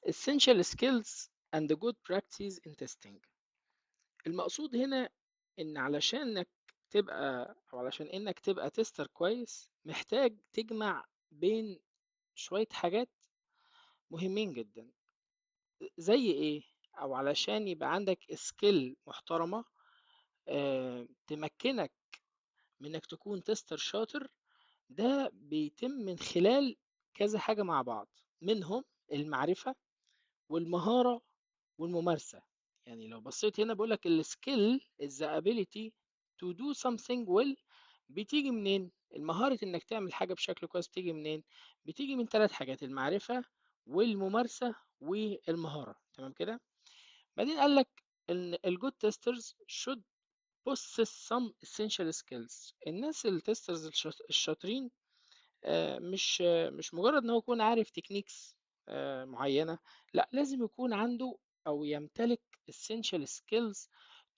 essential skills and good practice in testing. المقصود هنا ان علشان انك تبقى تستر كويس، محتاج تجمع بين شوية حاجات مهمين جدا. زي ايه؟ او علشان يبقى عندك سكيل محترمة تمكنك من انك تكون تستر شاطر. ده بيتم من خلال كذا حاجة مع بعض، منهم المعرفة والمهارة والممارسة. يعني لو بصيت هنا بقولك الskill is the ability to do something well. بتيجي منين؟ المهارة انك تعمل حاجة بشكل كويس بتيجي منين؟ بتيجي من 3 حاجات: المعرفة والممارسة والمهارة. تمام كده؟ بعدين قالك ان ال good testers should possess some essential skills. الناس التسترز الشاطرين مش مجرد ان هو يكون عارف تكنيكس معينة، لا، لازم يكون عنده او يمتلك essential skills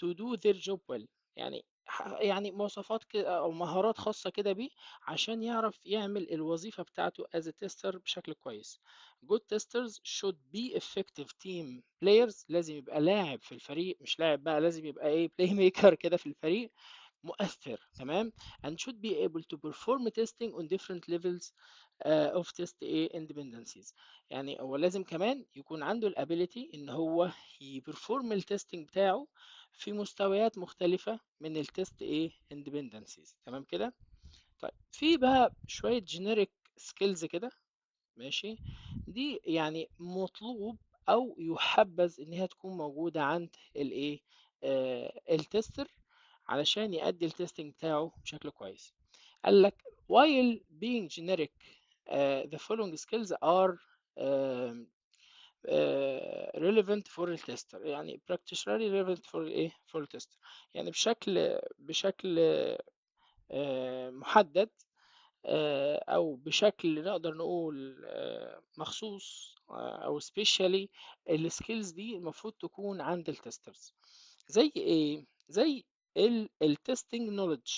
to do their job well. يعني يعني مواصفات كده او مهارات خاصة كده بيه عشان يعرف يعمل الوظيفة بتاعته as a tester بشكل كويس. Good testers should be effective team players. لازم يبقى لاعب في الفريق، مش لاعب بقى، لازم يبقى ايه، بلاي ميكر كده في الفريق، مؤثر. تمام. and should be able to perform testing on different levels of test independencies. يعني هو لازم كمان يكون عنده الابيليتي ان هو يبرفورم التستنج بتاعه في مستويات مختلفة من التست independencies. تمام كده؟ طيب في بقى شوية generic skills كده، ماشي، دي يعني مطلوب او يحبذ ان هي تكون موجودة عند التستر علشان يأدي التستنج بتاعه بشكل كويس. قال لك while being generic the following skills are um, relevant for the tester. يعني practically relevant for for the tester. يعني بشكل محدد او بشكل نقدر نقول مخصوص او سبيشالي. السكيلز دي المفروض تكون عند التسترز. زي ايه؟ زي التستنج نوليدج.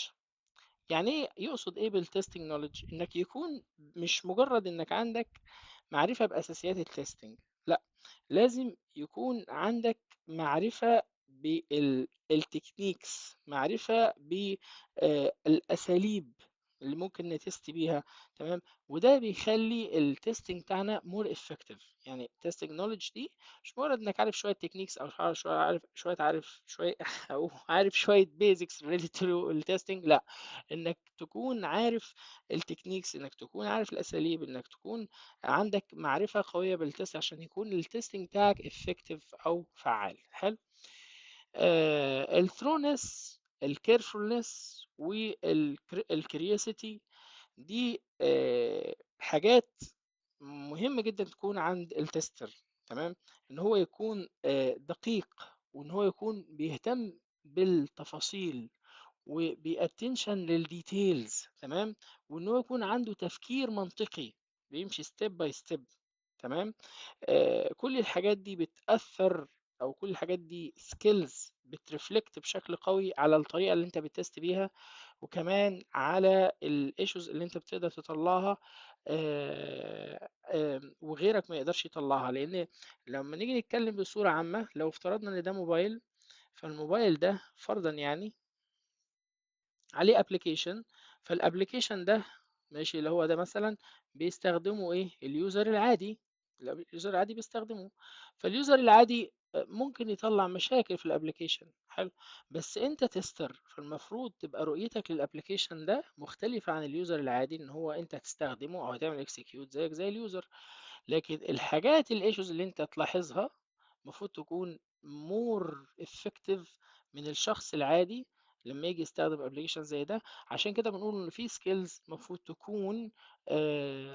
يعني ايه؟ يقصد ايه بالتستنج نوليدج؟ انك يكون مش مجرد انك عندك معرفة باساسيات التستنج، لا، لازم يكون عندك معرفة بالتكنيكس، معرفة بالاساليب اللي ممكن نتست بيها. تمام. وده بيخلي التستنج بتاعنا مور افكتيف. يعني التستنج نوليدج دي مش مجرد انك عارف شويه تكنيكس او عارف شويه او عارف شويه بيزكس ريليتد تو التستنج، لا، انك تكون عارف التكنيكس، انك تكون عارف الاساليب، انك تكون عندك معرفة قوية بالتست عشان يكون التستنج بتاعك effective او فعال. حلو. الثرونس، الكيرفولنس، والكرياسيتي، دي حاجات مهمة جدا تكون عند التستر. تمام. ان هو يكون دقيق، وان هو يكون بيهتم بالتفاصيل وبيأتنشن للديتيلز. تمام. وان هو يكون عنده تفكير منطقي بيمشي ستيب باي ستيب. تمام. كل الحاجات دي بتأثر، او كل الحاجات دي سكيلز بترفلكت بشكل قوي على الطريقة اللي انت بتست بيها، وكمان على الايشوز اللي انت بتقدر تطلعها وغيرك ما يقدرش يطلعها. لان لما نيجي نتكلم بصورة عامة، لو افترضنا ان ده موبايل، فالموبايل ده فرضا يعني عليه ابلكيشن، فالابلكيشن ده ماشي، اللي هو ده مثلا بيستخدمه ايه اليوزر العادي. اليوزر العادي بيستخدمه، فاليوزر العادي ممكن يطلع مشاكل في الابلكيشن. حلو. بس انت تستر، فالمفروض تبقى رؤيتك للابلكيشن ده مختلفة عن اليوزر العادي، ان هو انت هتستخدمه او هتعمل اكسكيوت زيك زي اليوزر. لكن الحاجات الايشوز اللي انت تلاحظها المفروض تكون مور افكتيف من الشخص العادي لما يجي يستخدم ابلكيشن زي ده. عشان كده بنقول ان في سكيلز المفروض تكون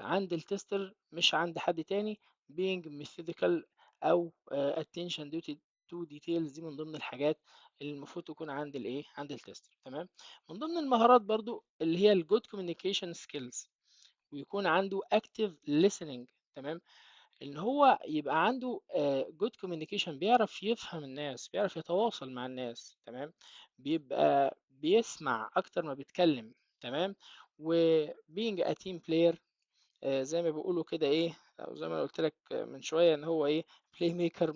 عند التستر مش عند حد تاني. being methodical او attention duty to details، دي من ضمن الحاجات اللي المفروض تكون عند عند التستر. تمام. من ضمن المهارات برضو اللي هي الجود communication skills، ويكون عنده active listening. تمام. ان هو يبقى عنده جود كوميونيكيشن، بيعرف يفهم الناس، بيعرف يتواصل مع الناس. تمام. بيبقى بيسمع اكتر ما بيتكلم. تمام. و being a team player، زي ما بيقولوا كده ايه، او زي ما أنا قلت لك من شويه ان هو ايه، بلاي ميكر،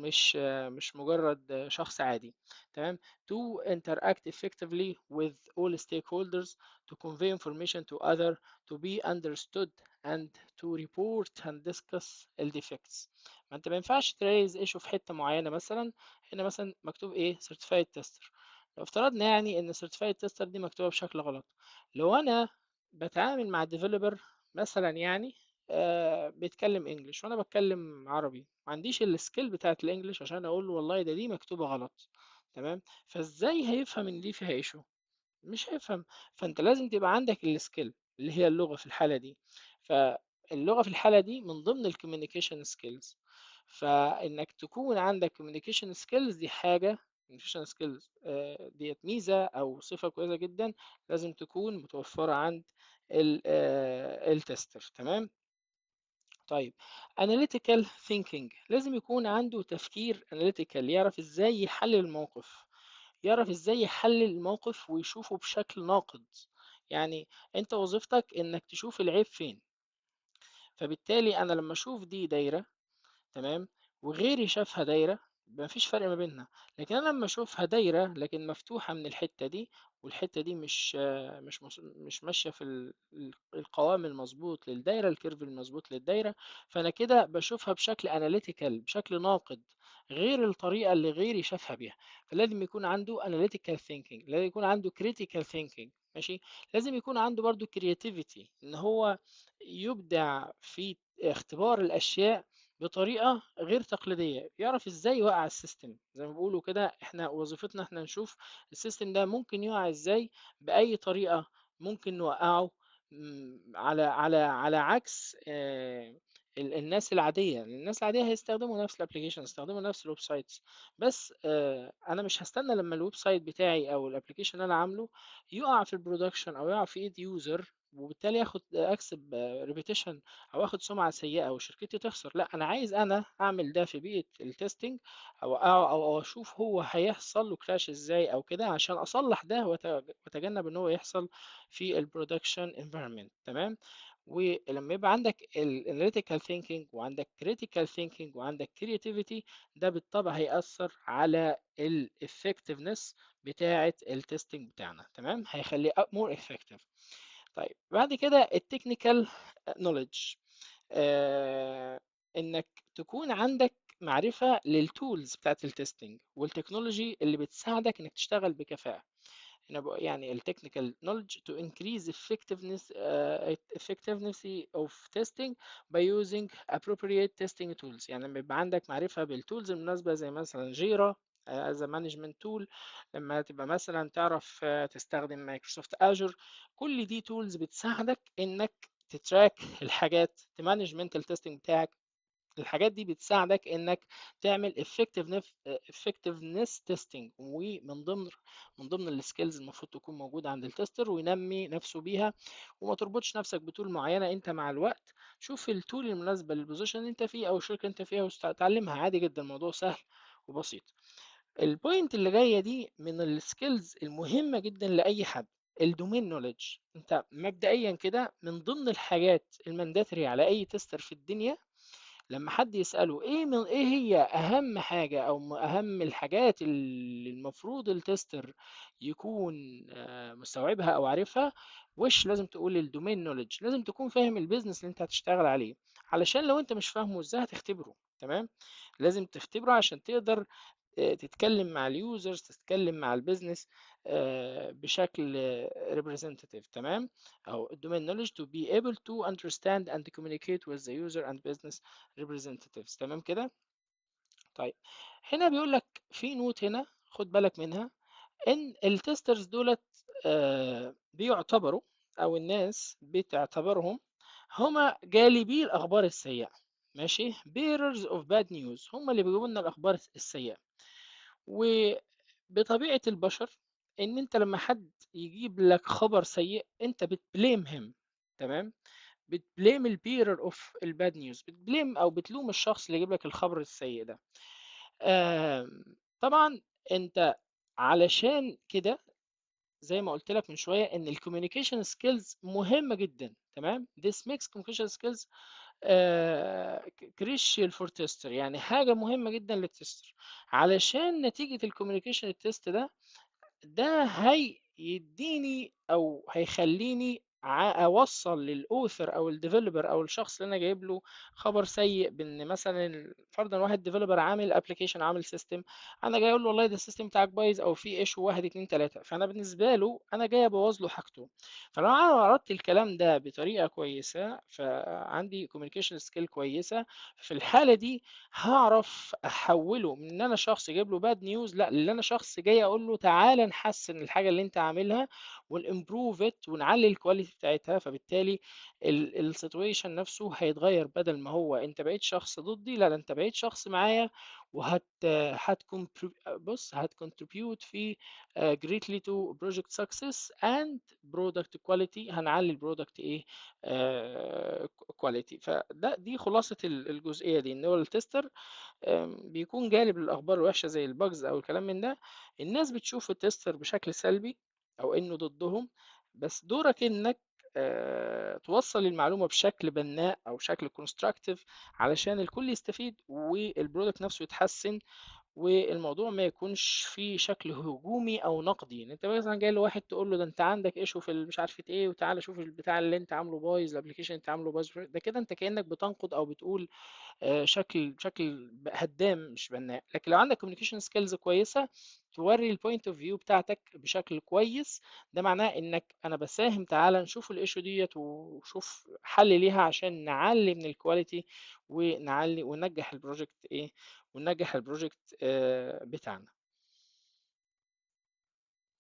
مش مجرد شخص عادي. تمام. to interact effectively with all stakeholders, to convey information to other, to be understood, and to report and discuss ال defects. ما انت ما ينفعش تريز ايشو في حته معينه. مثلا هنا مثلا مكتوب ايه certified tester. لو افترضنا يعني ان certified tester دي مكتوبه بشكل غلط، لو انا بتعامل مع الديفلوبر مثلا يعني بيتكلم انجليش وانا بتكلم عربي، ما عنديش السكيل بتاعت الانجليش عشان اقول له والله ده دي مكتوبة غلط. تمام. فازاي هيفهم ان دي فيها ايشو؟ مش هيفهم. فانت لازم تبقى عندك السكيل اللي هي اللغة في الحالة دي. فاللغة في الحالة دي من ضمن الكوميونيكيشن سكيلز. فانك تكون عندك كوميونيكيشن سكيلز دي حاجة، كوميونيكيشن سكيلز ديت ميزة او صفة كويسة جدا، لازم تكون متوفرة عند التستر. تمام. طيب analytical thinking، لازم يكون عنده تفكير analytical، يعرف ازاي يحلل الموقف، يعرف ازاي يحلل الموقف ويشوفه بشكل ناقد. يعني انت وظيفتك انك تشوف العيب فين. فبالتالي انا لما اشوف دي دايرة، تمام، وغيري شافها دايرة، مفيش فرق ما بيننا. لكن انا لما اشوفها دايرة لكن مفتوحة من الحتة دي، والحتة دي مش ماشية في القوام المظبوط للدايرة، الكيرف المظبوط للدايرة، فانا كده بشوفها بشكل اناليتيكال، بشكل ناقد، غير الطريقة اللي غيري شافها بيها. فلازم يكون عنده analytical thinking، لازم يكون عنده critical thinking. ماشي. لازم يكون عنده برضو creativity، ان هو يبدع في اختبار الاشياء بطريقة غير تقليدية، يعرف ازاي يوقع السيستم. زي ما بيقولوا كده احنا وظيفتنا احنا نشوف السيستم ده ممكن يقع ازاي بأي طريقة، ممكن نوقعه. على عكس الناس العادية. الناس العادية هيستخدموا نفس الابليكيشن، يستخدموا نفس الويب سايتس، بس انا مش هستنى لما الويب سايت بتاعي او الابليكيشن اللي انا عامله يقع في البرودكشن او يقع في ايد يوزر، وبالتالي اكسب ريبيتيشن او اخد سمعة سيئة وشركتي تخسر. لا، انا عايز انا اعمل ده في بيئة التستنج، او اشوف هو هيحصل له كراش ازاي او كده عشان اصلح ده واتجنب ان هو يحصل في البرودكشن انفيرمنت. تمام. ولما يبقى عندك الاناليتيكال ثينكينج وعندك كريتيكال ثينكينج وعندك كرياتيفيتي، ده بالطبع هيأثر على الافكتفنس بتاعة التستنج بتاعنا. تمام. هيخليه more effective. طيب بعد كده التكنيكال نوليدج، انك تكون عندك معرفة للتولز بتاعت التستنج والتكنولوجي اللي بتساعدك انك تشتغل بكفاءة. هنا يعني ال technical knowledge to increase effectiveness of testing by using appropriate testing tools. يعني لما يبقى عندك معرفة بالتولز المناسبة زي مثلا جيرا as a management tool، لما تبقى مثلا تعرف تستخدم مايكروسوفت اجور، كل دي تولز بتساعدك انك تتراك الحاجات، تمانج mental testing بتاعك. الحاجات دي بتساعدك انك تعمل effectiveness testing، ومن ضمن السكيلز المفروض تكون موجودة عند التستر وينمي نفسه بيها. وما تربطش نفسك بتول معينة، انت مع الوقت شوف التول المناسبة للبوزيشن اللي انت فيه او الشركة اللي انت فيها وتتعلمها عادي جدا، الموضوع سهل وبسيط. البوينت اللي جاية دي من السكيلز المهمة جدا لأي حد، الدومين نوليدج. انت مبدئيا كده من ضمن الحاجات المانداتري على اي تستر في الدنيا، لما حد يسأله ايه هي اهم حاجة او اهم الحاجات اللي المفروض التستر يكون مستوعبها او عارفها، وش لازم تقول الدومين نوليدج. لازم تكون فاهم البيزنس اللي انت هتشتغل عليه، علشان لو انت مش فاهمه ازاي هتختبره. تمام. لازم تختبره عشان تقدر تتكلم مع اليوزرز، تتكلم مع البيزنس بشكل representative. تمام. او الدومين knowledge to be able to understand and communicate with the user and business representatives. تمام كده. طيب هنا بيقول لك في نوت هنا خد بالك منها، ان التسترز دولت بيعتبروا، او الناس بتعتبرهم هما جالبي الاخبار السيئة. ماشي. bearers of bad news، هم اللي بيجيبوا لنا الاخبار السيئة. وبطبيعة البشر ان انت لما حد يجيب لك خبر سيء انت بتبليم هيم. تمام. بتبليم البيرر اوف الباد نيوز، بتبليم او بتلوم الشخص اللي يجيب لك الخبر السيء ده. طبعا انت علشان كده زي ما قلت لك من شويه ان الكوميونيكيشن سكيلز مهمه جدا. تمام. this makes communication skills crucial for tester، يعني حاجة مهمة جدا للتستر، علشان نتيجة الكوميونيكيشن التست ده هيديني او هيخليني اوصل للاوثر او الديفلوبر او الشخص اللي انا جايب له خبر سيء، بان مثلا فرضا واحد ديفلوبر عامل ابلكيشن، عامل سيستم، انا جاي اقول له والله ده السيستم بتاعك بايظ او فيه ايشو واحد اتنين تلاته، فانا بالنسبه له انا جاي ابوظ له حاجته. فلو انا عرضت الكلام ده بطريقه كويسه، فعندي كوميونيكيشن سكيل كويسه، في الحاله دي هعرف احوله من ان انا شخص جايب له باد نيوز، لا، اللي انا شخص جاي اقول له تعالى نحسن الحاجه اللي انت عاملها ونimprove it ونعلي الكواليتي بتاعتها. فبالتالي السيتويشن نفسه هيتغير، بدل ما هو انت بقيت شخص ضدي، لا ده انت بقيت شخص معايا، وهت هت بص هت contribute في greatly to project success and product quality. هنعلي البرودكت ايه كواليتي. دي خلاصة الجزئية دي، ان هو التستر بيكون جانب للأخبار الوحشة زي الباجز أو الكلام من ده. الناس بتشوف التستر بشكل سلبي أو إنه ضدهم، بس دورك إنك توصل المعلومة بشكل بناء أو شكل كونستراكتيف علشان الكل يستفيد والبرودكت نفسه يتحسن، والموضوع ما يكونش فيه شكل هجومي او نقدي. ان انت مثلا جاي لواحد تقول له ده انت عندك ايشو في مش عارفه ايه، وتعالى شوف البتاع اللي انت عامله بايظ، الابلكيشن اللي انت عامله بايظ، ده كده انت كانك بتنقد او بتقول شكل هدام مش بناء. لكن لو عندك communication skills كويسة، توري البوينت اوف فيو بتاعتك بشكل كويس، ده معناه انك انا بساهم، تعالى نشوف الايشو ديت وشوف حل ليها عشان نعلي من الكواليتي ونعلي وننجح البروجكت ايه، وننجح البروجكت بتاعنا.